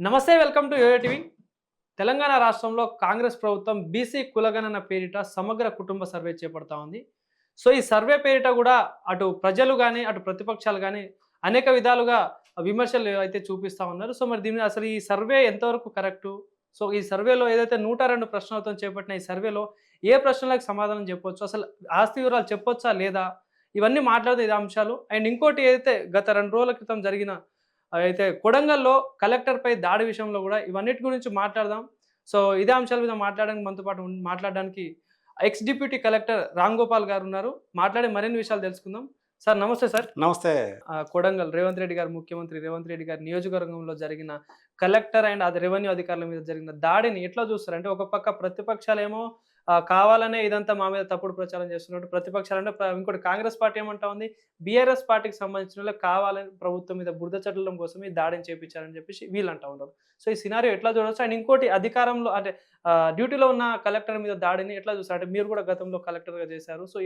నమస్తే welcome to YoYo TV. Telangana రాష్ట్రంలో కాంగ్రెస్ ప్రభుత్వం బీసీ కులగణన పేరిట సమగ్ర కుటుంబ సర్వే చేపడతా ఉంది. సో ఈ సర్వే పేరిట కూడా అటు ప్రజలు గాని, అటు ప్రతిపక్షాలు గాని అనేక విధాలుగా విమర్శలు అయితే చూపిస్తా ఉన్నారు. సో మరి దీని అసలు ఈ సర్వే ఎంతవరకు కరెక్టు? సో ఈ సర్వేలో ఏదైతే 102 ప్రశ్నలతో చేపట్టిన ఈ సర్వేలో ఏ ప్రశ్నలకు సమాధానం చెప్పొచ్చు? అసలు ఆస్తి వివరాలు చెప్పొచ్చా లేదా? ఇవన్నీ మాట్లాడితే ఇదే అంశాలు. అండ్ ఇంకోటి ఏదైతే గత 2 రోజుల క్రితం జరిగిన అయితే కొడంగల్‌లో కలెక్టర్‌పై దాడి విషయంలో గూడా ఇవన్నిటి గురించి మాట్లాడదాం. సో, ఇదే అంశాల మీద మాట్లాడడానికి మనతో పాటు మాట్లాడడానికి ex deputy collector Ram Gopal గారున్నారు. మాట్లాడి మరిన్ని విషయాలు తెలుసుకుందాం. సార్ నమస్తే సార్. నమస్తే. కొడంగల్ రేవంత్ రెడ్డి గారు ముఖ్యమంత్రి రేవంత్ రెడ్డి గారి నియోజకవర్గంలో జరిగిన కలెక్టర్ అండ్ అది రెవెన్యూ అధికారుల మీద జరిగిన దాడిని ఎట్లా చూస్తారు? అంటే ఒక పక్క ప్రతిపక్షాలేమో కావాలనే ఇదంతా మా మీద తప్పుడు ప్రచారం చేస్తున్నట్టు ప్రతిపక్షాలంటే ఇంకోటి కాంగ్రెస్ పార్టీ ఏమంటా ఉంది, బీఆర్ఎస్ పార్టీకి సంబంధించినోళ్ళే కావాలని ప్రభుత్వం మీద బురద చల్లడం కోసం ఈ దాడిని చేపించారని చెప్పేసి వీళ్ళు అంటా ఉన్నారు. సో ఈ సినారియో ఎట్లా చూడొచ్చు? అండ్ ఇంకోటి అధికారంలో అంటే డ్యూటీలో ఉన్న కలెక్టర్ మీద దాడిని ఎట్లా చూస్తారు? అంటే మీరు కూడా గతంలో కలెక్టర్‌గా చేశారు. సో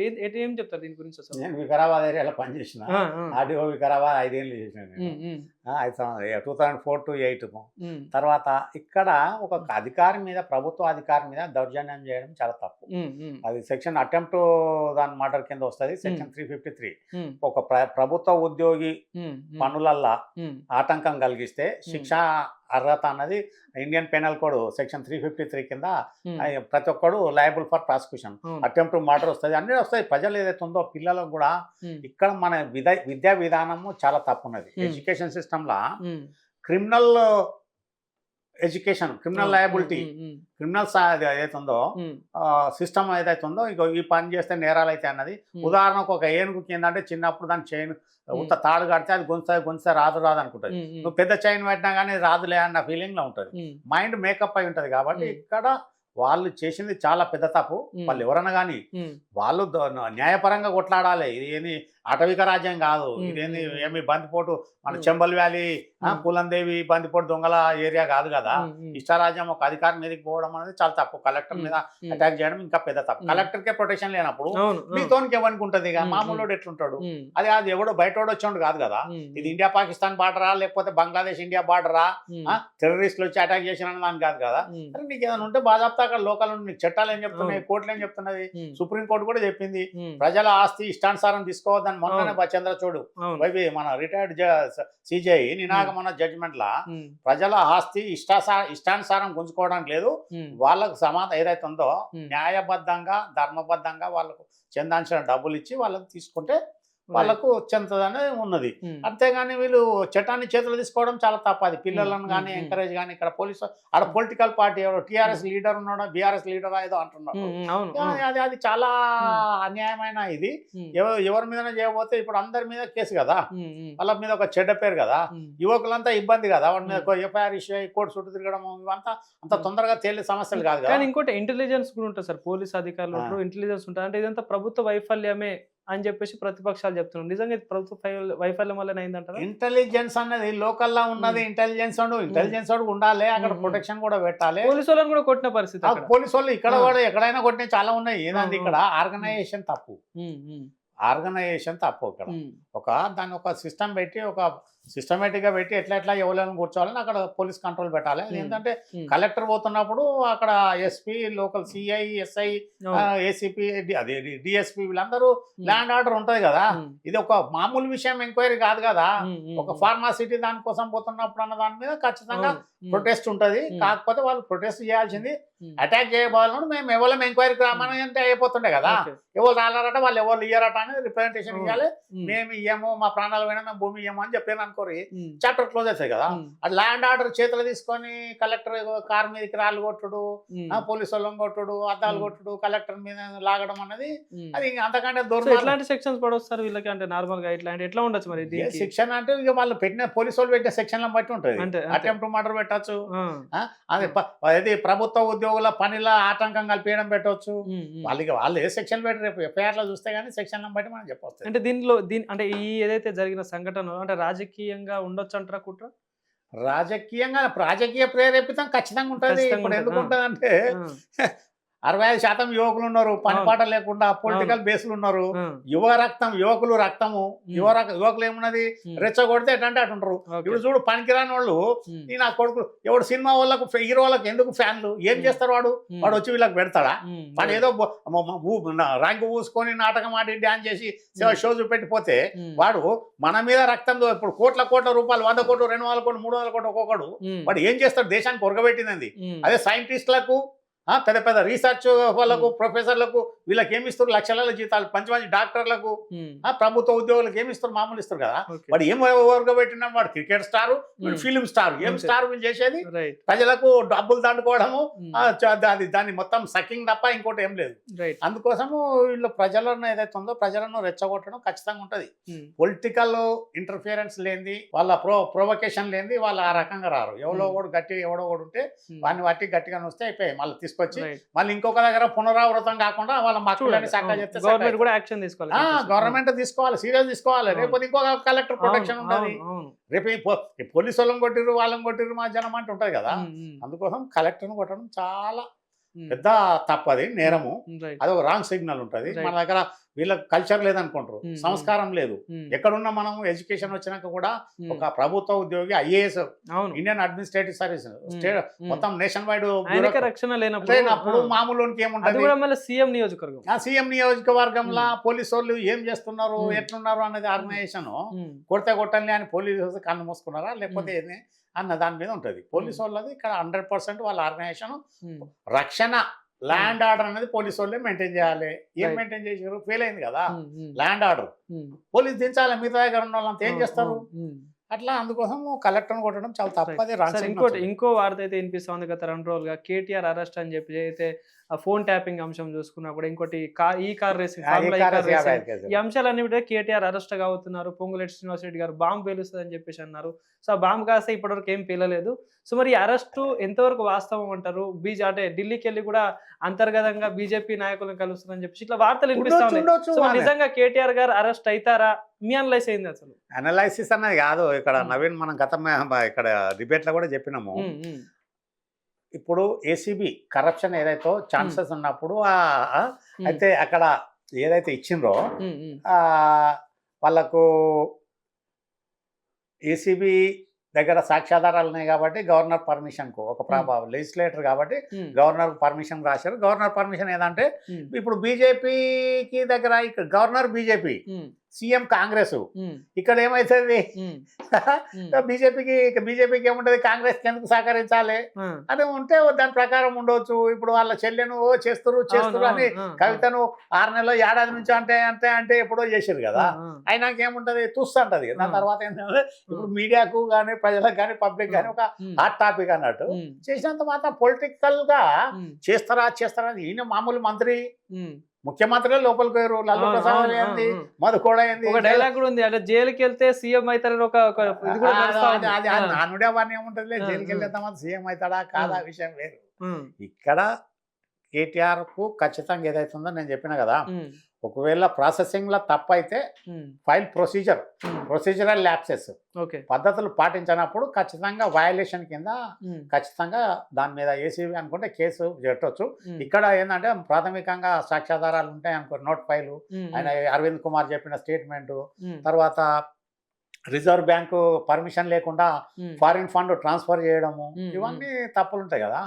ఏం చెప్తారు దీని గురించి అసలు? నేను వికారాబాద్ ఏరియాలో పనిచేసిన. ఆ! ఆ! ఆర్డీఓ వికారాబాద్ 5 ఏళ్ళు చేసిన నేను. హ్మ్. హ్మ్. 5 సంవత్సరాలు 2004-8 హ్మ్. తర్వాత ఇక్కడ ఒక అధికారి మీద, ప్రభుత్వ అధికారి మీద దౌర్జన్యం చేయడం చాలా తప్పు. హ్మ్. హ్మ్. అది సెక్షన్ అటెంప్ట్ దాని మర్డర్ కింద వస్తది. సెక్షన్ 353. హ్మ్. ఒక ప్రభుత్వ ఉద్యోగి హ్మ్. పనులల్లా హ్మ్. ఆటంకం కలిగిస్తే శిక్ష అర్హత అన్నది ఇండియన్ పెనల్ కోడ్ సెక్షన్ 353 కింద హ్మ్. ప్రతి ఒక్కడు లయబుల్ ఫర్ ప్రాసిక్యూషన్. అవును. అటెంప్ట్ మర్డర్ వస్తుంది, అన్నీ వస్తాయి. ప్రజలు ఏదైతే ఉందో పిల్లలకు కూడా హ్మ్. ఇక్కడ మన విద్యా విధానము చాలా తప్పున్నది. ఎడ్యుకేషన్ సిస్టంలో హ్మ్. క్రిమినల్ ఎడ్యుకేషన్, క్రిమినల్ లయబిలిటీ, హ్మ్. క్రిమినల్స్ ఏదైతే ఉందో హ్మ్. సిస్టమ్ ఏదైతే ఉందో ఇక ఈ పని చేస్తే నేరాలు అయితే అన్నది. ఉదాహరణకు ఒక ఏనుగుకి ఏంటంటే చిన్నప్పుడు దాని చైన్ ఉత్త తాడు కడితే అది గొంత రాదు అనుకుంటుంది. హ్మ్. నువ్వు పెద్ద చైన్ పెట్టినా కానీ రాదులే అన్న ఫీలింగ్లో ఉంటుంది. హ్మ్. మైండ్ మేకప్ అయి ఉంటుంది. కాబట్టి Hmm. ఇక్కడ వాళ్ళు చేసింది చాలా పెద్ద తప్పు. వాళ్ళు ఎవరన్నా కానీ హ్మ్. వాళ్ళు న్యాయపరంగా కొట్లాడాలి. ఇది ఏంది అటవిక రాజ్యం కాదు. ఇదేంది హ్మ్. ఏమి బందిపోటు మన హ్మ్. చెంబల్ వ్యాలీ, హ్మ్. పూలందేవి బందిపోటు దొంగల ఏరియా కాదు కదా. హ్మ్. ఇష్టారాజ్యం ఒక అధికారి మీదకి పోవడం అనేది చాలా తప్పు. కలెక్టర్ మీద హ్మ్. అటాక్ చేయడం ఇంకా పెద్ద తప్పు. Hmm. కలెక్టర్కే ప్రొటెక్షన్ లేనప్పుడు అవును. మీతోనికి ఎవరికి ఉంటుంది? ఇక Hmm. మామూలు ఎట్లుంటాడు? హ్మ్. అది ఎవడో బయటోడు వచ్చాడు కాదు కదా. ఇది ఇండియా పాకిస్తాన్ బార్డరా, లేకపోతే బంగ్లాదేశ్ ఇండియా బార్డరా, టెర్రరిస్టులు వచ్చి అటాక్ చేసిన దాని కాదు కదా. అరే నీకు ఏదైనా ఉంటే బాధాప్తా అక్కడ లోకల్ నీకు చట్టాలు ఏం చెప్తున్నాయి, కోర్టులు ఏం చెప్తున్నది, సుప్రీంకోర్టు కూడా చెప్పింది ప్రజల ఆస్తి ఇష్టానుసారం తీసుకోవద్దని. మొన్ననే చంద్రచూడు వైవి మన రిటైర్డ్ సిజేఐ నినాక మన జడ్జిమెంట్ లా ప్రజల ఆస్తి ఇష్టానుసారం గుంజుకోవడానికి లేదు. వాళ్ళకు ఏదైతే ఉందో న్యాయబద్ధంగా ధర్మబద్ధంగా వాళ్ళకు చెందాల్సిన డబ్బులు ఇచ్చి వాళ్ళకి తీసుకుంటే వాళ్ళకు చెందుతుందనే ఉన్నది. అంతేగాని వీళ్ళు చట్టాన్ని చేతులు తీసుకోవడం చాలా తప్ప. అది పిల్లలను కానీ ఎంకరేజ్ కానీ ఇక్కడ పోలీసు ఆడ పొలిటికల్ పార్టీ ఎవరు టీఆర్ఎస్ లీడర్ ఉన్నాడు, బీఆర్ఎస్ లీడర్ ఏదో అంటున్నారు. అది చాలా అన్యాయమైన ఇది. ఎవరి మీద చేయబోతే ఇప్పుడు అందరి మీద కేసు కదా, వాళ్ళ మీద ఒక చెడ్డ పేరు కదా, యువకులంతా ఇబ్బంది కదా. వాడి మీద ఎఫ్ఐఆర్ ఇష్యూ అయ్యి కోర్టు చుట్టూ తిరగడం ఇవంతా అంత తొందరగా తేలే సమస్యలు కాదు కదా. కానీ ఇంకోటి ఇంటెలిజెన్స్ కూడా ఉంటుంది సార్. పోలీస్ అధికారులు ఉంటారు, ఇంటెలిజెన్స్ ఉంటుంది. అంటే ఇదంతా ప్రభుత్వ వైఫల్యమే అని చెప్పేసి ప్రతిపక్షాలు చెప్తున్నారు. నిజంగా ఇది ప్రభుత్వ వైఫల్యం వల్లనే అయిందంటారా? ఇంటెలిజెన్స్ అన్నది లోకల్లా ఉన్నది. ఇంటెలిజెన్స్ ఉండాలి, అక్కడ ప్రొటెక్షన్ కూడా పెట్టాలి. పోలీసు వాళ్ళని కూడా కొట్టిన పరిస్థితి. పోలీసు వాళ్ళు ఇక్కడ కూడా ఎక్కడైనా కొట్టిన చాలా ఉన్నాయి. ఏదండి ఇక్కడ ఆర్గనైజేషన్ తప్పు. ఆర్గనైజేషన్ తప్పు. ఇక్కడ దాన్ని ఒక సిస్టమ్ పెట్టి ఒక సిస్టమేటిక్గా పెట్టి ఎట్లా ఎవరైనా కూర్చోవాలని అక్కడ పోలీస్ కంట్రోల్ పెట్టాలి. ఏంటంటే కలెక్టర్ పోతున్నప్పుడు అక్కడ SP, local CI, SI, ACP, అదే డిఎస్పీ వీళ్ళందరూ ల్యాండ్ ఆర్డర్ ఉంటది కదా. ఇది ఒక మామూలు విషయం ఎంక్వైరీ కాదు కదా. ఒక ఫార్మాసిటీ దానికోసం పోతున్నప్పుడు అన్న దాని మీద ఖచ్చితంగా ప్రొటెస్ట్ ఉంటది. కాకపోతే వాళ్ళు ప్రొటెస్ట్ చేయాల్సింది అటాక్ చేయబోవాలని మేము ఎవరు ఎంక్వైరీకి రామని అంటే అయిపోతుండే కదా. ఎవరు రాలారట, వాళ్ళు ఎవరు ఇయ్యారట అనేది రిప్రజెంటేషన్ ఇవ్వాలి. మేము ఇయ్యము, మా ప్రాణాలు పోయినా మేము భూమి ఇయ్యము అని చెప్పాను అనుకోరి చాప్టర్ క్లోజ్ అవుతాయి కదా. అది ల్యాండ్ ఆర్డర్ చేతులు తీసుకొని కలెక్టర్ కార్ మీదకి రాళ్ళు కొట్టుడు, పోలీసు వాళ్ళని కొట్టుడు, అద్దాలు కొట్టుడు, కలెక్టర్ మీద లాగడం అనేది అది అంతకంటే దూరం. ఎట్లాంటి సెక్షన్స్ పడొస్తారు వీళ్ళకి? అంటే నార్మల్ గా ఇట్లాంటి ఎట్లా ఉండొచ్చు మరి? సెక్షన్ అంటే ఇక వాళ్ళు పెట్టిన పోలీసు వాళ్ళు పెట్టిన సెక్షన్లను బట్టి ఉంటుంది. అటెంప్ట్ మర్డర్ పెట్టచ్చు, అది ప్రభుత్వ ఉద్యోగుల పనిలో ఆటంకం కల్పించడం పెట్టవచ్చు. వాళ్ళు ఏ సెక్షన్ పెట్టి రేపు ఎఫ్ఐఆర్ లో చూస్తే గానీ సెక్షన్లను బట్టి మనం చెప్పొచ్చు. అంటే అంటే ఈ ఏదైతే జరిగిన సంఘటన అంటే రాజకీయంగా ఉండొచ్చు అంటారా కుట్ర? రాజకీయ ప్రేరేపితం ఖచ్చితంగా ఉంటుంది. ఇప్పుడు ఎందుకు ఉంటుంది అంటే 65% యువకులు ఉన్నారు, పనిపాట లేకుండా పొలిటికల్ బేస్లు ఉన్నారు. యువకులు రక్తము, యువకులు ఏమున్నది రెచ్చగొడితే ఎటంటే అటు ఉంటారు. ఇప్పుడు చూడు పనికిరాని వాళ్ళు ఈ నా కొడుకులు ఎవడు సినిమా వాళ్ళకు హీరో వాళ్ళకి ఎందుకు ఫ్యాన్లు ఏం చేస్తారు? వాడు వచ్చి వీళ్ళకి పెడతాడా? వాడు ఏదో ర్యాంకు పూసుకొని నాటకం ఆడి డ్యాన్స్ చేసి షో చూపెట్టిపోతే వాడు మన మీద రక్తంతో ఇప్పుడు కోట్ల రూపాయలు 100 కోట్లు 200 కోట్లు 300 కోట్లు ఒక్కొక్కడు వాడు ఏం చేస్తాడు? దేశానికి ఉరగబెట్టింది. అదే సైంటిస్టులకు పెద్ద పెద్ద రీసెర్చ్ వాళ్ళకు ప్రొఫెసర్లకు వీళ్ళకి ఏమి ఇస్తారు? లక్షల జీతాలు. మంచి డాక్టర్లకు ప్రభుత్వ ఉద్యోగులకు ఏమి ఇస్తారు? మామూలు ఇస్తారు కదా. వాడు ఏం వర్గబెట్టినా వాడు క్రికెట్ స్టార్, ఫిలిం స్టార్. ఏం స్టార్ వీళ్ళు చేసేది? ప్రజలకు డబ్బులు దండుకోవడము, దాన్ని మొత్తం సకింగ్ తప్ప ఇంకోటి ఏం లేదు. అందుకోసము వీళ్ళు ప్రజలను ఏదైతే ఉందో ప్రజలను రెచ్చగొట్టడం ఖచ్చితంగా ఉంటది. పొలిటికల్ ఇంటర్ఫియరెన్స్ లేనిది, వాళ్ళ ప్రొవకేషన్ లేనిది వాళ్ళు ఆ రకంగా రారు. ఎవడో ఒకడు ఉంటే వాడిని బట్టి గట్టిగా వస్తే అయిపోయి మళ్ళీ తీసుకొచ్చి మళ్ళీ ఇంకొక దగ్గర పునరావృతం కాకుండా వాళ్ళ మక్కులని చక్కగా చెప్తే గవర్నమెంట్ కూడా యాక్షన్ తీసుకోవాలి. గవర్నమెంట్ తీసుకోవాలి, సీరియస్ తీసుకోవాలి. రేపు ఇంకొక కలెక్టర్ ప్రొటెక్షన్ ఉంటుంది. రేపు పోలీసు వాళ్ళని కొట్టిర్రు మా జనం అంటే ఉంటది కదా. అందుకోసం కలెక్టర్ని కొట్టడం చాలా పెద్ద తప్పది, నేరము. అది ఒక రాంగ్ సిగ్నల్ ఉంటుంది. మన దగ్గర వీళ్ళకి కల్చర్ లేదనుకుంటారు, సంస్కారం లేదు. ఎక్కడున్నా మనం ఎడ్యుకేషన్ వచ్చినాక కూడా ఒక ప్రభుత్వ ఉద్యోగి IAS ఇండియన్ అడ్మినిస్ట్రేటివ్ సర్వీస్ మొత్తం నేషన్ వైడ్ రక్షణ లేనప్పుడు మామూలుకి ఏముంటుంది? సీఎం నియోజకవర్గంలో పోలీసు వాళ్ళు ఏం చేస్తున్నారు, ఎట్లున్నారు అనేది ఆర్గనైజేషన్ కొట్టండి అని పోలీసు కన్ను మూసుకున్నారా లేకపోతే ఏది అన్న దాని మీద ఉంటుంది. పోలీసు వాళ్ళది ఇక్కడ 100% వాళ్ళ ఆర్గనైజేషన్ రక్షణ, ల్యాండ్ ఆర్డర్ అనేది పోలీసు వాళ్ళే మెయింటైన్ చేయాలి. ఏం మెయింటైన్ చేసారు? ఫెయిల్ అయింది కదా ల్యాండ్ ఆర్డర్. పోలీసు దించాలి, మిగతా దగ్గర ఉన్న వాళ్ళంతా ఏం చేస్తారు? అట్లా అందుకోసం కలెక్టర్ని కొట్టడం చాలా తప్పది. ఇంకో వార్త అయితే వినిపిస్తుంది గత 2 రోజులుగా KTR అరెస్ట్ అని చెప్పి అయితే ఫోన్ ట్యాపింగ్ అంశం చూసుకున్నా కూడా ఇంకోటి ఈ కార్ రేసింగ్ ఈ అంశాలన్నీ KTR అరెస్ట్ అవుతున్నారు. పొంగులేటి శ్రీనివాసరెడ్డి గారు బాంబు పేలుస్తుంది అని చెప్పేసి అన్నారు. సో ఆ బాంబు కాస్తే ఇప్పటివరకు ఏం పేలలేదు. సో మరి అరెస్టు ఎంతవరకు వాస్తవం అంటారు? అంటే ఢిల్లీకి వెళ్ళి కూడా అంతర్గతంగా బీజేపీ నాయకులను కలుస్తుందని చెప్పేసి ఇట్లా వార్తలు వినిపిస్తా ఉన్నాయి. సో నిజంగా KTR గారు అరెస్ట్ అవుతారా? మీ అనలైజ్ అయింది? అసలు అనలైసిస్ అన్నది కాదు ఇక్కడ నవీన్, మనం ఇక్కడ డిబేట్ లో కూడా చెప్పినాము. ఇప్పుడు ACB కరప్షన్ ఏదైతే ఛాన్సెస్ ఉన్నప్పుడు అయితే అక్కడ ఏదైతే ఇచ్చిండ్రో వాళ్ళకు ACB దగ్గర సాక్ష్యాధారాలు ఉన్నాయి కాబట్టి గవర్నర్ పర్మిషన్కు ఒక ప్రభావం, లెజిస్లేటర్ కాబట్టి గవర్నర్ పర్మిషన్ రాశారు. గవర్నర్ పర్మిషన్ ఏదంటే ఇప్పుడు బీజేపీకి దగ్గర ఇక్కడ గవర్నర్ బీజేపీ, సీఎం కాంగ్రెస్. ఇక్కడ ఏమైతుంది? బీజేపీకి ఏముంటది? కాంగ్రెస్ ఎందుకు సహకరించాలి అని ఉంటే దాని ప్రకారం ఉండవచ్చు. ఇప్పుడు వాళ్ళ చెల్లెను చేస్తురు అని కవితను 6 నెలలు ఏడాది నుంచి అంటే ఎప్పుడో చేసారు కదా. అయినాక ఏముంటది? చూస్తుంటది. దాని తర్వాత ఏంటంటే ఇప్పుడు మీడియాకు కానీ ప్రజలకు కానీ పబ్లిక్ కానీ ఒక హాట్ టాపిక్ అన్నట్టు చేసినంత మాత్రం పొలిటికల్ గా చేస్తారా ఈయన మామూలు మంత్రి, ముఖ్యమంత్రి లోపలికి పోయారు. లల్లు ప్రసాద్ ఏంది, మధు కూడా ఏంది, ఒక డైలాగ్ కూడా ఉంది, అంటే జైలుకి వెళ్తే సీఎం అవుతారని ఒక నానుడే వాడిని ఏముంటది? జైలుకి వెళ్తే తర్వాత సీఎం అవుతాడా కాదా విషయం వేరు. ఇక్కడ KTR కు ఖచ్చితంగా ఏదైతుందో నేను చెప్పిన కదా, ఒకవేళ ప్రాసెసింగ్ లో తప్పైతే ఫైల్ ప్రొసీజరల్ ల్యాప్సెస్ పద్ధతులు పాటించినప్పుడు ఖచ్చితంగా వయలేషన్ కింద ఖచ్చితంగా దాని మీద ACB అనుకుంటే కేసు పెట్టవచ్చు. ఇక్కడ ఏంటంటే ప్రాథమికంగా సాక్ష్యాధారాలు ఉంటాయి అనుకో, నోట్ ఫైలు, ఆయన అరవింద్ కుమార్ చెప్పిన స్టేట్మెంట్, తర్వాత రిజర్వ్ బ్యాంకు పర్మిషన్ లేకుండా ఫారిన్ ఫండ్ ట్రాన్స్ఫర్ చేయడము, ఇవన్నీ తప్పులు ఉంటాయి కదా.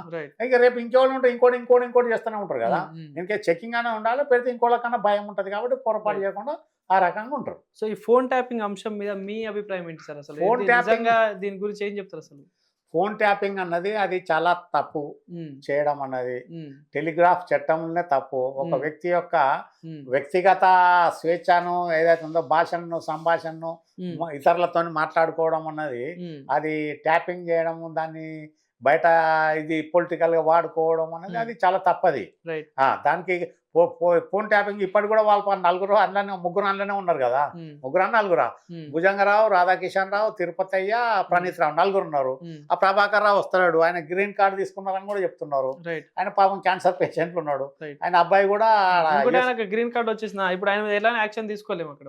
ఇక రేపు ఇంకోళ్ళు ఉంటే ఇంకోటి చేస్తూనే ఉంటారు కదా. ఇంకే చెకింగ్ అనే ఉండాలి, పెడితే ఇంకోళ్ళకన్నా భయం ఉంటుంది కాబట్టి పొరపాటు చేయకుండా ఆ రకంగా ఉంటారు. సో ఈ ఫోన్ ట్యాపింగ్ అంశం మీద మీ అభిప్రాయం ఏంటి సార్? అసలు ఫోన్ ట్యాపింగ్ దీని గురించి ఏం చెప్తారు? అసలు ఫోన్ ట్యాపింగ్ అన్నది అది చాలా తప్పు చేయడం అన్నది. టెలిగ్రాఫ్ చట్టంలోనే తప్పు. ఒక వ్యక్తి యొక్క వ్యక్తిగత స్వేచ్ఛను ఏదైతే ఉందో, భాషను, సంభాషణను ఇతరులతో మాట్లాడుకోవడం అన్నది, అది ట్యాపింగ్ చేయడము, దాన్ని బయట ఇది పొలిటికల్ గా వాడుకోవడం అనేది అది చాలా తప్పది. దానికి ఫోన్ ట్యాపింగ్ ఇప్పటి కూడా వాళ్ళ 3 అందులోనే ఉన్నారు కదా. 4 భుజంగరావు, రాధాకిషన్ రావు, తిరుపతయ్య, ప్రణీత్ రావు 4 ఉన్నారు. ఆ ప్రభాకర్ రావు వస్తున్నాడు, ఆయన గ్రీన్ కార్డు తీసుకున్నారని కూడా చెప్తున్నారు. ఆయన పాపం క్యాన్సర్ పేషెంట్ ఉన్నాడు. ఆయన అబ్బాయి కూడా గ్రీన్ కార్డు వచ్చేసిన ఇప్పుడు ఆయన ఎలా యాక్షన్ తీసుకోలేము అక్కడ.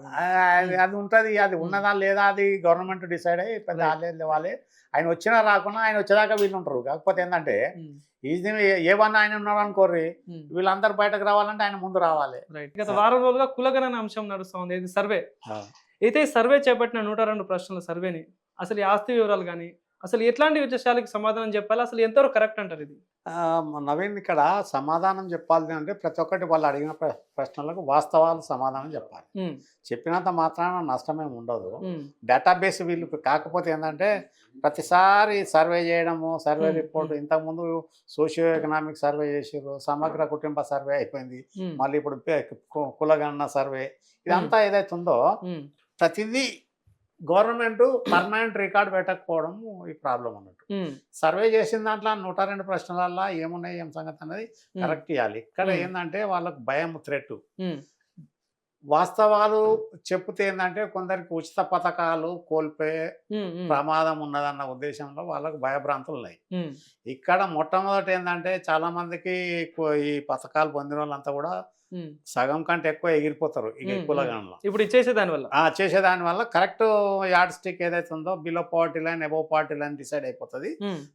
అది ఉంటది, అది ఉన్నదా లేదా అది గవర్నమెంట్ డిసైడ్ అయ్యి పెద్ద వాళ్ళే. ఆయన వచ్చినా రాకున్నా ఆయన వచ్చేదాకా వీళ్ళు ఉంటారు. కాకపోతే ఏంటంటే ఈజీ ఏమన్నా ఆయన ఉన్నాడు అనుకోర్రి, వీళ్ళందరూ బయటకు రావాలంటే ఆయన ముందు రావాలి. రైట్. గత వారం రోజులుగా కులగణన అంశం నడుస్తా ఉంది, ఇది సర్వే. అయితే ఈ సర్వే చేపట్టిన 102 ప్రశ్నల సర్వేని అసలు ఈ ఆస్తి వివరాలు కానీ అసలు ఎట్లాంటి విషయాలకి సమాధానం చెప్పాలి, అసలు ఎంతవరకు కరెక్ట్ అంటారు ఇది? నవీన్, ఇక్కడ సమాధానం చెప్పాలి అంటే ప్రతి ఒక్కటి వాళ్ళు అడిగిన ప్రశ్నలకు వాస్తవాలు సమాధానం చెప్పాలి. చెప్పినంత మాత్రాన నష్టమేమి ఉండదు. డేటాబేస్ వీళ్ళు కాకపోతే ఏంటంటే ప్రతిసారి సర్వే చేయడము, సర్వే రిపోర్ట్, ఇంతకుముందు సోషియో ఎకనామిక్ సర్వే చేసారు, సమగ్ర కుటుంబ సర్వే అయిపోయింది, మళ్ళీ ఇప్పుడు కులగణన సర్వే, ఇదంతా ఏదైతుందో ప్రతిదీ గవర్నమెంట్ పర్మనెంట్ రికార్డ్ పెట్టకపోవడం ఈ ప్రాబ్లం అన్నట్టు. సర్వే చేసిన దాంట్లో 102 ప్రశ్నలల్లో ఏమున్నాయి, ఏం సంగతి అనేది కరెక్ట్ ఇవ్వాలి. ఇక్కడ ఏంటంటే వాళ్ళకు భయం, థ్రెట్. వాస్తవాలు చెప్తే ఏంటంటే కొందరికి ఉచిత పథకాలు కోల్పోయే ప్రమాదం ఉన్నదన్న ఉద్దేశంలో వాళ్ళకు భయభ్రాంతులు ఉన్నాయి. ఇక్కడ మొట్టమొదటి ఏంటంటే చాలా మందికి ఈ పథకాలు పొందిన వాళ్ళంతా కూడా సగం కంటే ఎక్కువ ఎగిరిపోతారు ఈ కులగణంలో. ఇప్పుడు చేసేదాని వల్ల కరెక్ట్ యార్డ్ స్టిక్ ఏదైతే ఉందో below poverty line, above poverty line decide అయిపోతుంది.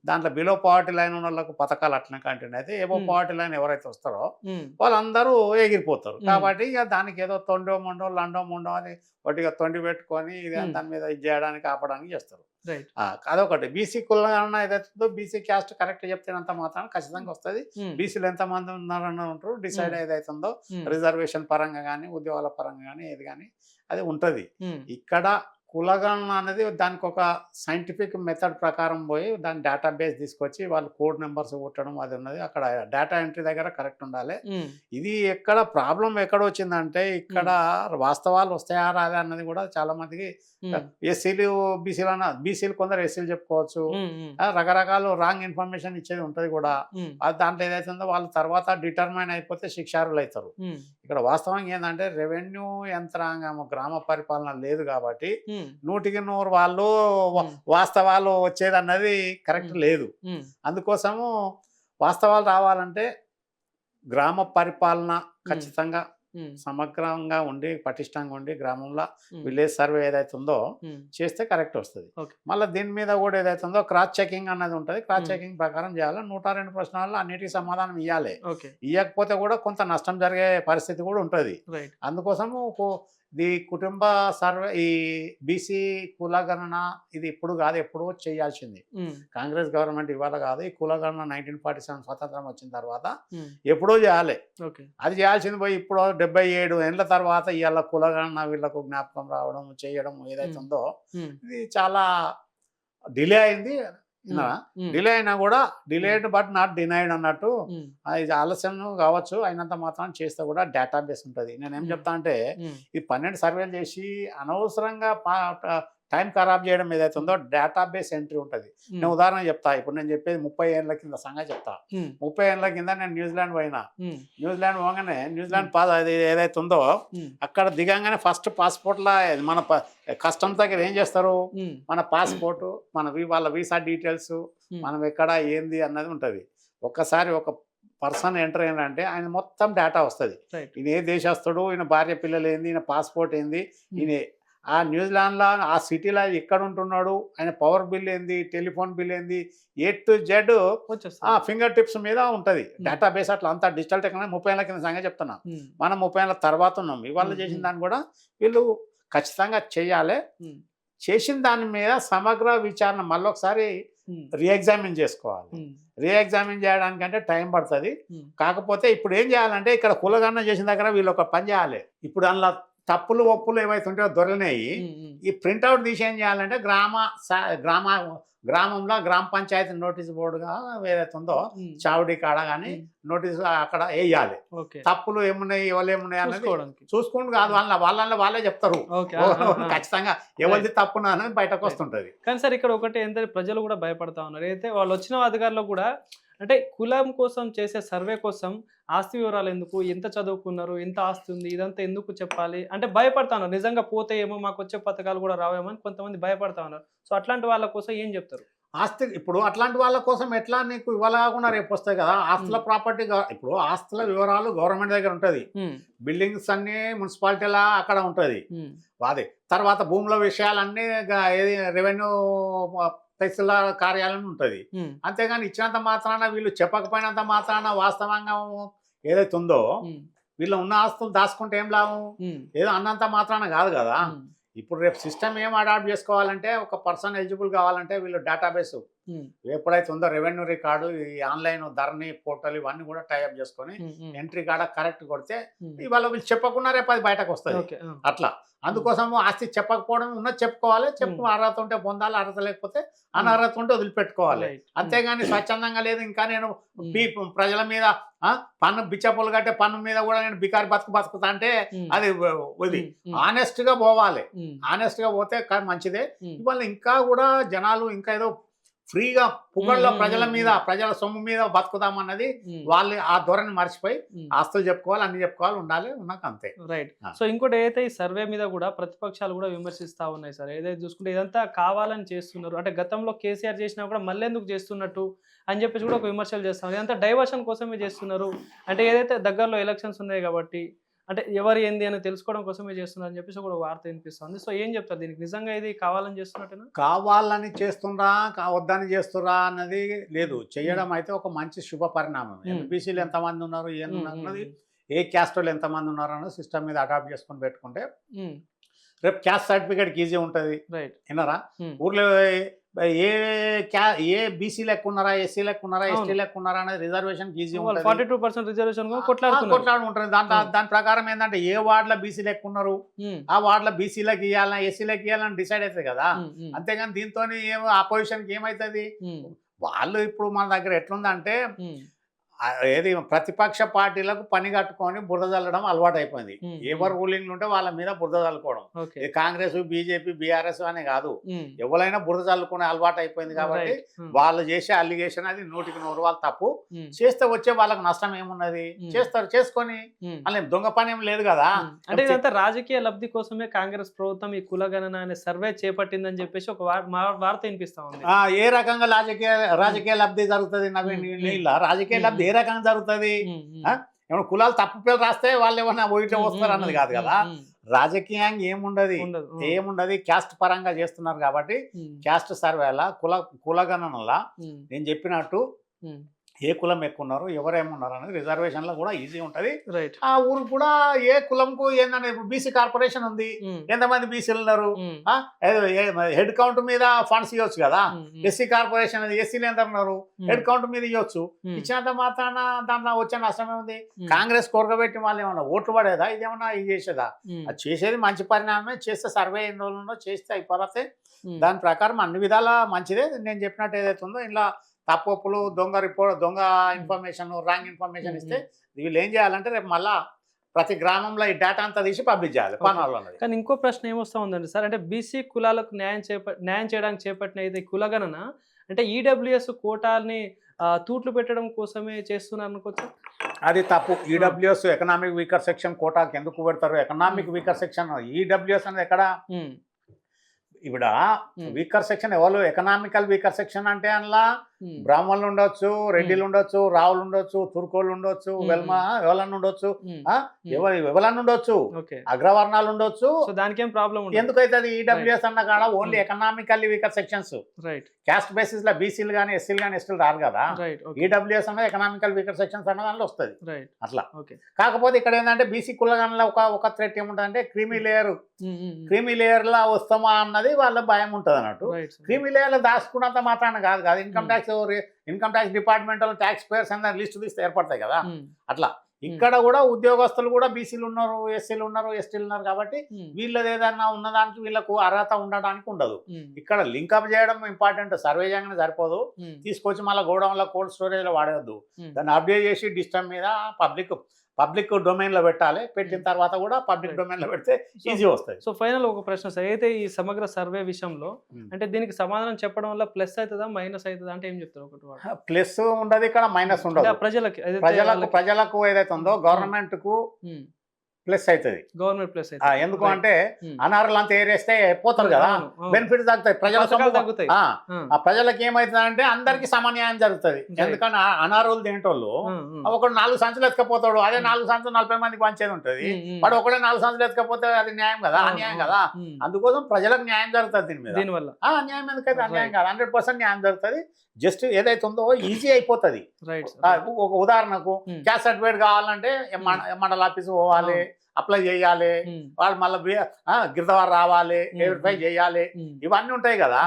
దాంట్లో బిలో పావర్టీ లైన్ ఉన్న వాళ్ళకు పథకాలు అట్లనే కంటిన్యూ అయితే, అబోవ్ పావర్టీ లైన్ ఎవరైతే వస్తారో వాళ్ళందరూ ఎగిరిపోతారు. కాబట్టి ఇక దానికి ఏదో తొండో మొండో లండో ముండో అని ఒకటిగా తొండి పెట్టుకొని ఇది దాని మీద ఇది చేయడానికి ఆపడానికి చేస్తారు. అదొకటి. బీసీ కులగణన ఏదైతుందో బీసీ క్యాస్ట్ కరెక్ట్ చెప్తేనంత మాత్రం ఖచ్చితంగా వస్తుంది. బీసీలు ఎంతమంది ఉన్నారని ఉంటారు, డిసైడ్ ఏదైతుందో రిజర్వేషన్ పరంగా కానీ ఉద్యోగాల పరంగా కానీ ఏది కానీ అది ఉంటుంది. ఇక్కడ కులగణన అనేది దానికి ఒక సైంటిఫిక్ మెథడ్ ప్రకారం పోయి దాని డేటాబేస్ తీసుకొచ్చి వాళ్ళు కోడ్ నెంబర్స్ కొట్టడం అది ఉన్నది. అక్కడ డేటా ఎంట్రీ దగ్గర కరెక్ట్ ఉండాలి. ఇది ఎక్కడ ప్రాబ్లం ఎక్కడ వచ్చిందంటే ఇక్కడ వాస్తవాలు వస్తాయా రాదా అన్నది కూడా చాలా మందికి ఎస్సీలు బీసీలు కొందరు ఎస్సీలు చెప్పుకోవచ్చు, రకరకాల రాంగ్ ఇన్ఫర్మేషన్ ఇచ్చేది ఉంటుంది కూడా. దాంట్లో ఏదైతే ఉందో వాళ్ళు తర్వాత డిటర్మైన్ అయిపోతే శిక్షార్హులు అవుతారు. ఇక్కడ వాస్తవంగా ఏంటంటే రెవెన్యూ యంత్రాంగం గ్రామ పరిపాలన లేదు కాబట్టి 100% వాళ్ళు వాస్తవాలు వచ్చేది అన్నది కరెక్ట్ లేదు. అందుకోసము వాస్తవాలు రావాలంటే గ్రామ పరిపాలన ఖచ్చితంగా సమగ్రంగా ఉండి పటిష్టంగా ఉండి గ్రామంలో విలేజ్ సర్వే ఏదైతే ఉందో చేస్తే కరెక్ట్ వస్తుంది. మళ్ళీ దీని మీద కూడా ఏదైతే ఉందో క్రాస్ చెకింగ్ అన్నది ఉంటుంది. క్రాస్ చెకింగ్ ప్రకారం చేయాలి. 102 ప్రశ్నల్లో అన్నిటికీ సమాధానం ఇవ్వాలి. ఇవ్వకపోతే కూడా కొంత నష్టం జరిగే పరిస్థితి కూడా ఉంటుంది. అందుకోసము ఇది కుటుంబ సర్వే, ఈ బీసీ కులగణన ఇది ఇప్పుడు కాదు, ఎప్పుడో చేయాల్సింది. కాంగ్రెస్ గవర్నమెంట్ ఇవాళ కాదు, ఈ కులగణన 1947 స్వతంత్రం వచ్చిన తర్వాత ఎప్పుడో చేయాలి. అది చేయాల్సింది పోయి ఇప్పుడు 77 ఏళ్ళ తర్వాత ఇవాళ కులగణన వీళ్ళకు జ్ఞాపకం రావడం చేయడం ఏదైతే ఉందో ఇది చాలా డిలే అయింది. డిలే అయినా కూడా డిలేడ్ బట్ నాట్ డినైడ్ అన్నట్టు ఇది ఆలస్యం కావచ్చు, అయినంత మాత్రం చేస్తే కూడా డేటాబేస్ ఉంటుంది. నేనేం చెప్తా అంటే ఈ 12 సర్వేలు చేసి అనవసరంగా టైం ఖరాబ్ చేయడం ఏదైతే ఉందో డేటాబేస్ ఎంట్రీ ఉంటుంది. నేను ఉదాహరణ చెప్తా. ఇప్పుడు నేను చెప్పేది 30 ఏళ్ళ కింద సంగతి చెప్తా. 30 ఏళ్ళ కింద నేను న్యూజిలాండ్ పోయినా. న్యూజిలాండ్ పోగానే న్యూజిలాండ్ అది ఏదైతే ఉందో అక్కడ దిగంగానే ఫస్ట్ పాస్పోర్ట్లో మన కస్టమ్స్ దగ్గర ఏం చేస్తారు, మన పాస్పోర్ట్, వాళ్ళ వీసా డీటెయిల్స్, మనం ఎక్కడ ఏంది అన్నది ఉంటుంది. ఒక్కసారి ఒక పర్సన్ ఎంటర్ అయినంటే ఆయన మొత్తం డేటా వస్తుంది. ఈయన ఏ దేశస్తుడు, ఈయన భార్య పిల్లలు ఏంది, ఈయన పాస్పోర్ట్ ఏంది, ఈయన ఆ న్యూజిలాండ్లో ఆ సిటీలో ఎక్కడ ఉంటున్నాడు, ఆయన పవర్ బిల్ ఏంది, టెలిఫోన్ బిల్ ఏంది, A to Z finger tips మీద ఉంటుంది డేటాబేస్. అట్లా అంతా డిజిటల్ టెక్నాలజీ 30 ఏళ్ళ కింద సంగతి చెప్తున్నా. మనం 30 ఏళ్ళ తర్వాత ఉన్నాం. ఇవాళ చేసిన దాన్ని కూడా వీళ్ళు ఖచ్చితంగా చేయాలి. చేసిన దాని మీద సమగ్ర విచారణ మళ్ళొకసారి రీఎగ్జామిన్ చేసుకోవాలి. రీఎగ్జామిన్ చేయడానికంటే టైం పడుతుంది. కాకపోతే ఇప్పుడు ఏం చేయాలంటే ఇక్కడ కులగణన చేసిన దగ్గర వీళ్ళు ఒక పని చేయాలి. ఇప్పుడు అందులో తప్పులు ఒప్పులు ఏవైతే ఉంటాయో దొరలేనాయి, ఈ ప్రింట్అవుట్ తీసి ఏం చేయాలంటే గ్రామంలో గ్రామ పంచాయతీ నోటీస్ బోర్డుగా ఏదైతే ఉందో చావుడి కాడ కానీ నోటీసు అక్కడ వేయాలి. తప్పులు ఏమున్నాయి ఎవరు ఏమున్నాయి అన్నది చూసుకుంటూ కాదు, వాళ్ళే చెప్తారు ఖచ్చితంగా ఎవరిది తప్పున అనేది బయటకు వస్తుంటది. కానీ సార్ ఇక్కడ ఒకటి ఏంటంటే ప్రజలు కూడా భయపడతా ఉన్నారు. అయితే వాళ్ళు వచ్చిన అధికారులు కూడా అంటే కులం కోసం చేసే సర్వే కోసం ఆస్తి వివరాలు ఎందుకు, ఎంత చదువుకున్నారు, ఎంత ఆస్తి ఉంది, ఇదంతా ఎందుకు చెప్పాలి అంటే భయపడతా ఉన్నారు. నిజంగా పోతే ఏమో మాకు వచ్చే పథకాలు కూడా రావేమో అని కొంతమంది భయపడతా ఉన్నారు. సో అట్లాంటి వాళ్ళ కోసం ఏం చెప్తారు? ఆస్తి ఇప్పుడు అట్లాంటి వాళ్ళ కోసం ఎట్లా నీకు ఇవాళ కాకుండా రేపు వస్తాయి కదా ఆస్తుల ప్రాపర్టీ. ఇప్పుడు ఆస్తుల వివరాలు గవర్నమెంట్ దగ్గర ఉంటుంది, బిల్డింగ్స్ అన్నీ మున్సిపాలిటీలా అక్కడ ఉంటుంది అదే. తర్వాత భూముల విషయాలన్నీ ఏది రెవెన్యూ తహసీల్దార్ కార్యాలయం ఉంటుంది. అంతేగాని ఇచ్చినంత మాత్రాన వీళ్ళు చెప్పకపోయినంత మాత్రాన వాస్తవంగా ఏదైతే ఉందో వీళ్ళు ఉన్న ఆస్తులు దాచుకుంటే ఏం లాభం, ఏదో అన్నంత మాత్రాన కాదు కదా. ఇప్పుడు రేపు సిస్టమ్ ఏం అడాప్ట్ చేసుకోవాలంటే ఒక పర్సన్ ఎలిజిబుల్ కావాలంటే వీళ్ళు డేటాబేస్ ఎప్పుడైతే ఉందో రెవెన్యూ రికార్డు ఈ ఆన్లైన్ ధరణి పోర్టల్ ఇవన్నీ కూడా టైఅప్ చేసుకొని ఎంట్రీ కాడ కరెక్ట్ కొడితే ఇవాళ వీళ్ళు చెప్పకుండా రేపు అది బయటకు వస్తుంది. అట్లా అందుకోసము ఆస్తి చెప్పకపోవడం ఉన్నది చెప్పుకోవాలి, అర్హత ఉంటే పొందాలి, అర్హత లేకపోతే అనర్హత ఉంటే వదిలిపెట్టుకోవాలి. అంతేగాని స్వచ్ఛందంగా లేదు ఇంకా నేను ప్రజల మీద పన్ను బిచ్చపులు కట్టే పన్ను మీద కూడా నేను బికారి బతుకుతా అంటే అది ఇది ఆనెస్ట్ గా పోవాలి. ఆనెస్ట్ గా పోతే మంచిదే. ఇవాళ ఇంకా కూడా జనాలు ఇంకా ఏదో ఫ్రీగా పుగళ్ళలో ప్రజల మీద ప్రజల సొమ్ము మీద బతుకుదామన్నది వాళ్ళు ఆ ధోరణి మర్చిపోయి ఆస్తులు చెప్పుకోవాలి, అన్ని చెప్పుకోవాలి, ఉండాలి, ఉన్నాక అంతే. రైట్. సో ఇంకోటి ఏదైతే ఈ సర్వే మీద కూడా ప్రతిపక్షాలు కూడా విమర్శిస్తా ఉన్నాయి సార్. ఏదైతే చూసుకుంటే ఇదంతా కావాలని చేస్తున్నారు, అంటే గతంలో కేసీఆర్ చేసినా కూడా మళ్ళీ ఎందుకు చేస్తున్నట్టు అని చెప్పేసి కూడా ఒక విమర్శలు చేస్తాం. ఇదంతా డైవర్షన్ కోసమే చేస్తున్నారు, అంటే ఏదైతే దగ్గరలో ఎలక్షన్స్ ఉన్నాయి కాబట్టి అంటే ఎవరు ఏంది అని తెలుసుకోవడం కోసమే చేస్తున్నారు అని చెప్పేసి కూడా వార్త వినిపిస్తుంది. సో ఏం చెప్తారు దీనికి, నిజంగా ఇది కావాలని చేస్తున్నట్టేనా? కావాలని చేస్తుండ్రా వద్దని చేస్తుర్రా అన్నది లేదు, చేయడం అయితే ఒక మంచి శుభ పరిణామం. ఎంపీసీలు ఎంతమంది ఉన్నారు అన్నది, ఏ క్యాస్ట్ వాళ్ళు ఎంతమంది ఉన్నారు అన్నది సిస్టమ్ మీద అడాప్ట్ చేసుకొని పెట్టుకుంటే రేపు క్యాస్ట్ సర్టిఫికేట్కి ఈజీ ఉంటుంది. విన్నారా, ఊర్లో ఏ బీసీ లెక్క ఉన్నారా, ఎస్సీ లెక్క ఉన్నారా, ఎస్టీ లెక్క ఉన్నారా అనేది రిజర్వేషన్ ఈజీ ఉంటుంది. 42% రిజర్వేషన్ కొట్లాడు ఉంటుంది. దాని ప్రకారం ఏంటంటే ఏ వార్డులో బీసీ లెక్క ఉన్నారు ఆ వార్డులో బీసీలకు ఇవ్వాలన్నా ఎస్సీలకు ఇవ్వాలని డిసైడ్ అవుతుంది కదా. అంతేగాని దీంతో ఏమో అపోజిషన్కి ఏమవుతుంది, వాళ్ళు ఇప్పుడు మన దగ్గర ఎట్లుందంటే ఏది ప్రతిపక్ష పార్టీలకు పని కట్టుకొని బురద చల్లడం అలవాటు అయిపోయింది. ఎవరు రూలింగ్ ఉంటే వాళ్ళ మీద బురద చల్లుకోవడం. కాంగ్రెస్, బీజేపీ, బీఆర్ఎస్ అనే కాదు, ఎవరైనా బురద చల్లుకునే అలవాటు అయిపోయింది. కాబట్టి వాళ్ళు చేసే అలిగేషన్ అది 100% వాళ్ళు తప్పు. చేస్తే వచ్చే వాళ్ళకి నష్టం ఏమున్నది, చేస్తారు, చేసుకొని అలా దొంగ పని ఏం లేదు కదా. అంటే ఇదంతా రాజకీయ లబ్ధి కోసమే కాంగ్రెస్ ప్రభుత్వం ఈ కులగణన అనే సర్వే చేపట్టిందని చెప్పేసి ఒక వార్త వినిపిస్తా ఉంది. ఏ రకంగా రాజకీయ లబ్ధి జరుగుతుంది నవీన్, రాజకీయ లబ్ధి ఏ రకంగా జరుగుతుంది? ఏమన్నా కులాలు తప్పు పేరు రాస్తే వాళ్ళు ఏమన్నా ఓయిట్లో వస్తారు అన్నది కాదు కదా. రాజకీయంగా ఏముండదు, క్యాస్ట్ పరంగా చేస్తున్నారు కాబట్టి క్యాస్ట్ సర్వేలా కులగణనలా నేను చెప్పినట్టు ఏ కులం ఎక్కువ ఉన్నారు, ఎవరేమున్నారు అనేది రిజర్వేషన్లో కూడా ఈజీ ఉంటుంది. ఆ ఊరు కూడా ఏ కులంకు ఏంటంటే బీసీ కార్పొరేషన్ ఉంది, ఎంతమంది బీసీలు ఉన్నారు, హెడ్ కౌంట్ మీద ఫండ్స్ ఇవ్వచ్చు కదా. ఎస్సీ కార్పొరేషన్ ఎస్సీలు ఎంత ఉన్నారు, హెడ్ కౌంట్ మీద ఇవ్వచ్చు. ఇచ్చినంత మాత్రాన దాంట్లో వచ్చే నష్టమే ఉంది. కాంగ్రెస్ కోరగబెట్టి వాళ్ళు ఏమన్నా ఓట్లు పడేదా, ఇదేమన్నా ఇది చేసేదా? అది చేసేది మంచి పరిణామమే. చేస్తే సర్వే ఎన్ని రోజుల్లో చేస్తే అయిపోతే దాని ప్రకారం అన్ని విధాలా మంచిదే. నేను చెప్పినట్టు ఏదైతే ఉందో ఇలా తప్పులు, దొంగ ఇన్ఫర్మేషన్, రాంగ్ ఇన్ఫర్మేషన్ ఇస్తే వీళ్ళు ఏం చేయాలంటే రేపు మళ్ళా ప్రతి గ్రామంలో ఈ డేటా అంతా తీసి పబ్లిష్ చేయాలి. కానీ ఇంకో ప్రశ్న ఏమొస్తా ఉందండి సార్, అంటే బీసీ కులాలకు న్యాయం చేయడానికి చేపట్టిన ఇది కులగణన అంటే ఈడబ్ల్యూఎస్ కోటాల్ని తూట్లు పెట్టడం కోసమే చేస్తున్నారు అనుకోవచ్చు. అది తప్పు. ఈడబ్ల్యూఎస్ ఎకనామిక్ వీకర్ సెక్షన్ కోటాకి ఎందుకు పెడతారు? ఎకనామిక్ వీకర్ సెక్షన్ ఈడబ్ల్యూఎస్ అనేది ఎక్కడ? ఇవిడ వీకర్ సెక్షన్ ఎవరు? ఎకనామికల్ వీకర్ సెక్షన్ అంటే అందులో బ్రాహ్మణులు ఉండొచ్చు, రెడ్డిలు ఉండొచ్చు, రావులు ఉండొచ్చు, తుర్కోళ్ళు ఉండొచ్చు, ఎవరన్నా ఉండొచ్చు, ఎవరన్నా ఉండొచ్చు, అగ్రవర్ణాలు ఉండొచ్చు. దానికి ఏం ప్రాబ్లం ఎందుకైతే అది ఈడబ్ల్యూఎస్ అన్న కాడ only economically weaker sections. Caste basis లో బీసీలు కానీ ఎస్సీలు కానీ ఎస్టీలు రారు కదా. ఈడబ్ల్యూఎస్ అన్నది ఎకనామికల్ వీకర్ సెక్షన్స్ అన్న దానిలో వస్తుంది అట్లా. కాకపోతే ఇక్కడ ఏంటంటే బీసీ కులగణలో ఒక థ్రెట్ ఏముంటుందంటే క్రీమీ లేయర్ లా వస్తామా అన్నది వాళ్ళ భయం ఉంటుంది అన్నట్టు. క్రీమీ లేయర్ లో దాచుకున్నంత మాత్రాన కాదు కదా. Income tax department tax payers అందరూ లిస్టు తీస్తే ఏర్పడతాయి కదా. అట్లా ఇక్కడ కూడా ఉద్యోగస్తులు కూడా బీసీలు ఉన్నారు, ఎస్సీలు ఉన్నారు, ఎస్టీలు ఉన్నారు. కాబట్టి వీళ్ళది ఏదన్నా ఉన్నదానికి వీళ్ళకు అర్హత ఉండడానికి ఉండదు. ఇక్కడ లింకప్ చేయడం ఇంపార్టెంట్. సర్వే చేయగానే సరిపోదు, తీసుకొచ్చి మళ్ళీ గోడౌన్లో కోల్డ్ స్టోరేజ్ లో వాడేయద్దు. దాన్ని అప్డేట్ చేసి డిస్టర్బ్ మీద పబ్లిక్ డొమైన్ లో పెట్టాలి. పెట్టిన తర్వాత కూడా పబ్లిక్ డొమైన్ లో పెడితే ఈజీ వస్తుంది. సో ఫైనల్ ఒక ప్రశ్న సార్, అయితే ఈ సమగ్ర సర్వే విషయంలో అంటే దీనికి సమాధానం చెప్పడం వల్ల ప్లస్ అవుతుందా మైనస్ అవుతుందా అంటే ఏం చెప్తారు? ఒకటి ప్లస్ ఉండదు, ఇక్కడ మైనస్ ఉండదు. ప్రజలకు ఏదైతే ఉందో గవర్నమెంట్ కు ప్లస్ అవుతుంది. గవర్నమెంట్ ప్లస్ ఎందుకు అంటే అనారులు అంతా ఏరేస్తే పోతారు కదా, బెనిఫిట్స్ తగ్గుతాయి. ప్రజల తగ్గుతాయి. ఆ ప్రజలకు ఏమవుతుందంటే అందరికి సమన్యాయం జరుగుతుంది. ఎందుకని అనారులు తినేటోళ్ళు ఒకడు 4 సంచులు ఎత్తుకపోతాడు, అదే 4 సంచులు 40 మందికి పంచేది ఉంటుంది. వాడు ఒకడే 4 సంచులు ఎత్తుకపోతే అది న్యాయం కదా, అన్యాయం కదా. అందుకోసం ప్రజలకు న్యాయం జరుగుతుంది దీనివల్ల. అన్యాయం ఎందుకైతే అన్యాయం కాదు, 100% న్యాయం జరుగుతుంది. జస్ట్ ఏదైతే ఉందో ఈజీ అయిపోతుంది. ఒక ఉదాహరణకు క్యాస్ట్ సర్టిఫికేట్ కావాలంటే మండల ఆఫీస్ పోవాలి, అప్లై చేయాలి, వాళ్ళు మళ్ళీ గిరిదవారు రావాలి, వెరిఫై చేయాలి, ఇవన్నీ ఉంటాయి కదా.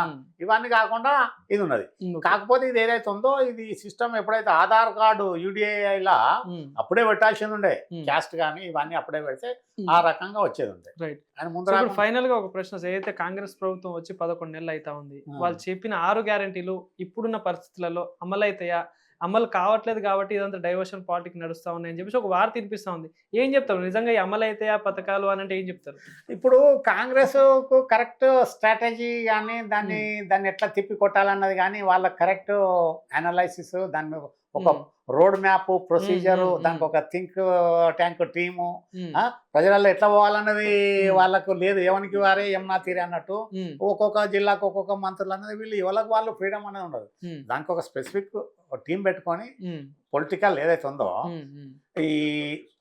ఇవన్నీ కాకుండా ఇది ఉన్నది. కాకపోతే ఇది ఏదైతే ఉందో ఇది సిస్టమ్ ఎప్పుడైతే ఆధార్ కార్డు UDIలా అప్పుడే పెట్టాల్సింది ఉండే, క్యాస్ట్ కానీ ఇవన్నీ అప్పుడే పెడితే ఆ రకంగా వచ్చేది ఉండే. అని ముందు ఫైనల్ గా ఒక ప్రశ్న, ఏదైతే కాంగ్రెస్ ప్రభుత్వం వచ్చి 11 నెలలు అవుతా ఉంది, వాళ్ళు చెప్పిన 6 గ్యారెంటీలు ఇప్పుడున్న పరిస్థితులలో అమలు అవుతాయా, అమలు కావట్లేదు కాబట్టి ఇదంతా డైవర్షన్ పాలిటిక్స్ నడుస్తా ఉన్నాయి అని చెప్పేసి ఒక వార్త వినిపిస్తా ఉంది. ఏం చెప్తారు నిజంగా ఈ అమలు అయితే ఆ పథకాలు అని అంటే ఏం చెప్తారు? ఇప్పుడు కాంగ్రెస్ కు కరెక్ట్ స్ట్రాటజీ కానీ దాన్ని ఎట్లా తిప్పి కొట్టాలన్నది కానీ వాళ్ళ కరెక్ట్ అనాలైసిస్, దాని ఒక రోడ్ మ్యాప్, ప్రొసీజరు, దానికి ఒక థింక్ ట్యాంక్ టీము, ప్రజలలో ఎట్లా పోవాలన్నది వాళ్ళకు లేదు. ఎవరికి వారే యమునా తీరే అన్నట్టు ఒక్కొక్క జిల్లాకు ఒక్కొక్క మంత్రులు అన్నది వీళ్ళు ఎవరికి వాళ్ళు ఫ్రీడమ్ అనేది ఉండదు. దానికి ఒక స్పెసిఫిక్ టీం పెట్టుకొని పొలిటికల్ ఏదైతే ఉందో ఈ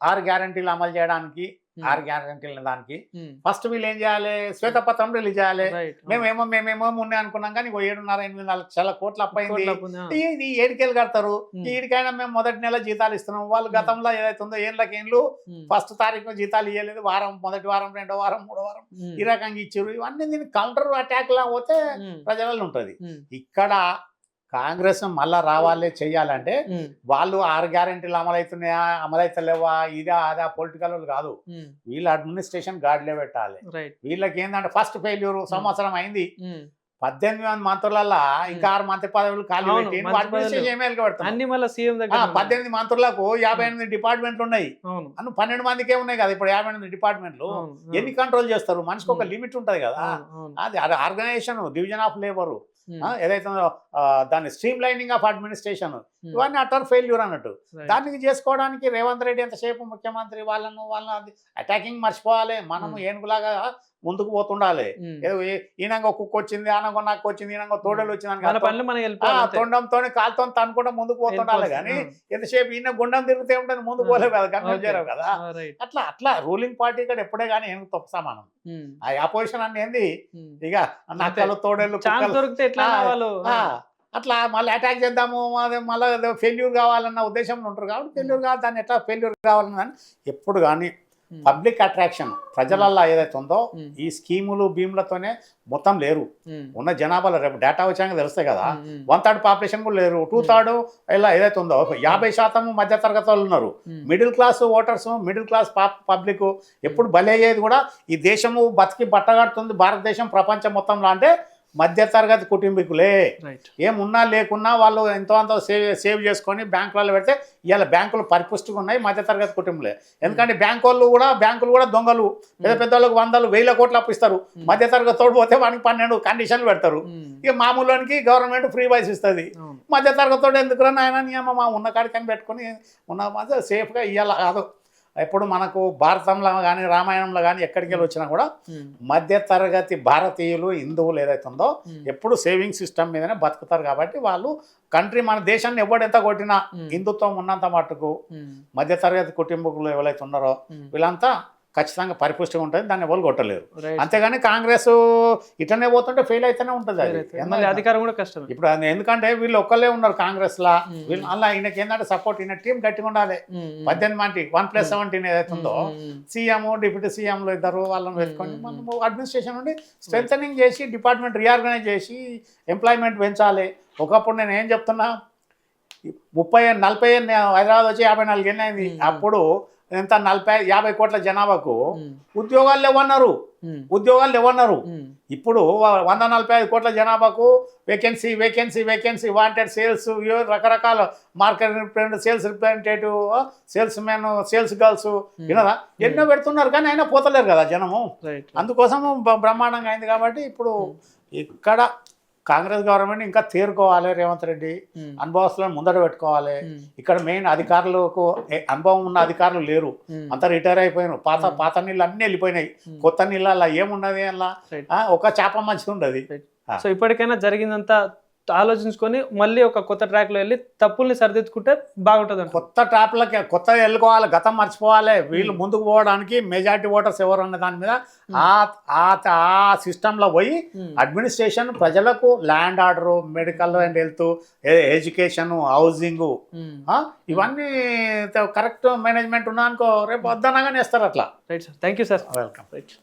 6 గ్యారంటీలు అమలు చేయడానికి, 6 గ్యారంటీల దానికి ఫస్ట్ వీళ్ళు ఏం చేయాలి, శ్వేతపత్రం రిలీజ్ చేయాలి. మేమేమో ఉన్నాయి అనుకున్నాం కానీ 7.5-8 లక్షల కోట్లు అప్పయింది. ఇది ఏడికెళ్ళి కడతారు, ఈడికైనా మేము మొదటి నెల జీతాలు ఇస్తున్నాం. వాళ్ళు గతంలో ఏదైతే ఉందో ఏళ్ళకేళ్ళు ఫస్ట్ తారీఖు జీతాలు ఇవ్వలేదు, మొదటి వారం, 2వ వారం, 3వ వారం ఈ రకంగా ఇచ్చారు. ఇవన్నీ దీనికి కౌంటర్ అటాక్ లా పోతే ప్రజలలో ఉంటది. ఇక్కడ కాంగ్రెస్ మళ్ళా రావాలి చెయ్యాలంటే వాళ్ళు 6 గ్యారెంటీలు అమలవుతున్నాయా, అమలైతలేవా, ఇదా అదా పొలిటికల్ కాదు, వీళ్ళ అడ్మినిస్ట్రేషన్ గాడిలో పెట్టాలి. వీళ్ళకి ఏంటంటే ఫస్ట్ ఫెయిల్యూర్ సంవత్సరం అయింది, 18 మంది మంత్రులలో ఇంకా 6 మంత్రి పదవులు ఖాళీ పెట్టి అడ్మినిస్ట్రేషన్ 18 మంత్రులకు 58 డిపార్ట్మెంట్లు ఉన్నాయి. 12 మందికే ఉన్నాయి కదా ఇప్పుడు 58 డిపార్ట్మెంట్లు. ఎన్ని కంట్రోల్ చేస్తారు? మనిషికి ఒక లిమిట్ ఉంటది కదా. అది ఆర్గనైజేషన్, డివిజన్ ఆఫ్ లేబర్ ఏదైతే దాన్ని స్ట్రీమ్ లైనింగ్ ఆఫ్ అడ్మినిస్ట్రేషన్, ఇవన్నీ అటర్ ఫెయిల్యూర్ అన్నట్టు. దానికి చేసుకోవడానికి రేవంత్ రెడ్డి ఎంతసేపు ముఖ్యమంత్రి వాళ్ళని అటాకింగ్ మర్చిపోవాలి. మనము ఏనుగులాగా ముందుకు పోతుండాలి. ఏదో ఈనంగా కుక్క వచ్చింది, ఆనంగా నాకు వచ్చింది, ఈనంగా తోడలు వచ్చింది తొండంతో కాలుతో తనుకుంటా ముందుకు పోతుండాలి. కానీ ఎంతసేపు ఈయన గుండం తిరిగితే ఉంటుంది, ముందుకు పోలేవు కదా, కంట్రోల్ చేయలేవు కదా. అట్లా రూలింగ్ పార్టీ ఇక్కడ ఎప్పుడే కానీ ఏనుగు తప్పు సమానం. ఆ అపోజిషన్ అని ఏంది ఇక నక్కలు, తోడేళ్ళు, అట్లా మళ్ళీ అటాక్ చేద్దాము, మళ్ళీ ఫెయిల్యూర్ కావాలన్న ఉద్దేశంలో ఉంటారు. కాబట్టి ఫెయిల్యూర్ కావాలి, దాన్ని ఎట్లా ఫెయిల్యూర్ కావాలని ఎప్పుడు కానీ పబ్లిక్ అట్రాక్షన్ ప్రజలల్లో ఏదైతే ఉందో ఈ స్కీములు భీములతోనే మొత్తం లేరు. ఉన్న జనాభాలో రేపు డేటా వచ్చాక తెలుస్తాయి కదా, 1/3 పాపులేషన్ కూడా లేరు. 2/3 ఇలా ఏదైతే ఉందో 50% మధ్యతరగతి వాళ్ళు ఉన్నారు. Middle class voters, middle class public ఎప్పుడు బలయ్యేది కూడా ఈ దేశము బతికి బట్టగడుతుంది భారతదేశం ప్రపంచం మొత్తంలో అంటే మధ్యతరగతి కుటుంబీకులే. ఏమున్నా లేకున్నా వాళ్ళు ఎంతో అంత సేవ్ చేసుకొని బ్యాంకులలో పెడితే ఇవాళ బ్యాంకులు పరిపుష్టిగా ఉన్నాయి మధ్యతరగతి కుటుంబలే. ఎందుకంటే బ్యాంకులు కూడా దొంగలు, పెద్ద వాళ్ళకి 100,000 కోట్లు అప్పిస్తారు. మధ్యతరగతి తోడు పోతే వానికి 12 కండిషన్లు పెడతారు. ఇక మామూలుకి గవర్నమెంట్ ఫ్రీ వైస్ ఇస్తుంది. మధ్యతరగతి తోడు ఎందుకు నాయన నియమం ఉన్న కాడికని పెట్టుకొని ఉన్న మధ్య సేఫ్గా ఇవ్వాలి కాదు. ఎప్పుడు మనకు భారతంలో కానీ రామాయణంలో కానీ ఎక్కడికి వెళ్ళి వచ్చినా కూడా మధ్యతరగతి భారతీయులు, హిందువులు ఏదైతే ఉందో ఎప్పుడు సేవింగ్ సిస్టమ్ మీదనే బతుకుతారు. కాబట్టి వాళ్ళు కంట్రీ, మన దేశాన్ని ఎవడెంత కొట్టినా హిందుత్వం ఉన్నంత మట్టుకు మధ్యతరగతి కుటుంబకులు ఎవరైతే ఉన్నారో వీళ్ళంతా ఖచ్చితంగా పరిపుష్టిగా ఉంటుంది. దాన్ని ఎవరు కొట్టలేరు. అంతేగాని కాంగ్రెస్ ఇట్లనే పోతుంటే ఫెయిల్ అయితేనే ఉంటుంది. అధికారం కూడా కష్టం ఇప్పుడు ఎందుకంటే వీళ్ళు ఒక్కళ్ళే ఉన్నారు కాంగ్రెస్ లా. వీళ్ళు అలా ఈయనకి ఏంటంటే సపోర్ట్, ఈయన టీం గట్టిగా ఉండాలి. 18 మంది 1+17 ఏదైతే ఉందో సీఎం, డిప్యూటీ సీఎంలు ఇద్దరు వాళ్ళని పెట్టుకొని మనము అడ్మినిస్ట్రేషన్ నుండి స్ట్రెంథనింగ్ చేసి డిపార్ట్మెంట్ రీఆర్గనైజ్ చేసి ఎంప్లాయ్మెంట్ పెంచాలి. ఒకప్పుడు నేను ఏం చెప్తున్నా, 30-40 హైదరాబాద్ వచ్చి 54 ఏళ్ళు అయింది. అప్పుడు ఎంత 40-50 కోట్ల జనాభాకు ఉద్యోగాలు లేవన్నారు. ఇప్పుడు 145 కోట్ల జనాభాకు వేకెన్సీ వాంటెడ్, సేల్స్, రకరకాల market, sales representative, sales men, sales girls వినరా ఎన్నో పెడుతున్నారు. కానీ అయినా పోతలేరు కదా జనము. అందుకోసము బ్రహ్మాండంగా అయింది. కాబట్టి ఇప్పుడు ఇక్కడ కాంగ్రెస్ గవర్నమెంట్ ఇంకా తేరుకోవాలి, రేవంత్ రెడ్డి అనుభవస్తులను ముందట పెట్టుకోవాలి. ఇక్కడ మెయిన్ అధికారులకు అనుభవం ఉన్న అధికారులు లేరు, అంతా రిటైర్ అయిపోయినారు. పాత నీళ్ళు అన్నీ వెళ్ళిపోయినాయి. కొత్త నీళ్ళు అలా ఏమున్నది అలా ఒక చేప మంచిగా ఉండదు. సో ఇప్పటికైనా జరిగిందంతా ఆలోచించుకొని మళ్ళీ ఒక కొత్త ట్రాక్ లో వెళ్ళి తప్పుల్ని సరిదిద్దుకుంటే బాగుంటుంది. కొత్త ట్రాప్లకి కొత్త వెళ్ళుకోవాలి, గతం మర్చిపోవాలి. వీళ్ళు ముందుకు పోవడానికి మెజారిటీ ఓటర్స్ ఎవరు అన్న దాని మీద ఆ సిస్టంలో పోయి అడ్మినిస్ట్రేషన్ ప్రజలకు land order, medical and health, education, housing ఇవన్నీ కరెక్ట్ మేనేజ్మెంట్ ఉన్నా అనుకో రేపు వద్దనగానే ఇస్తారు అట్లా. Right sir, thank you sir. Welcome. Right.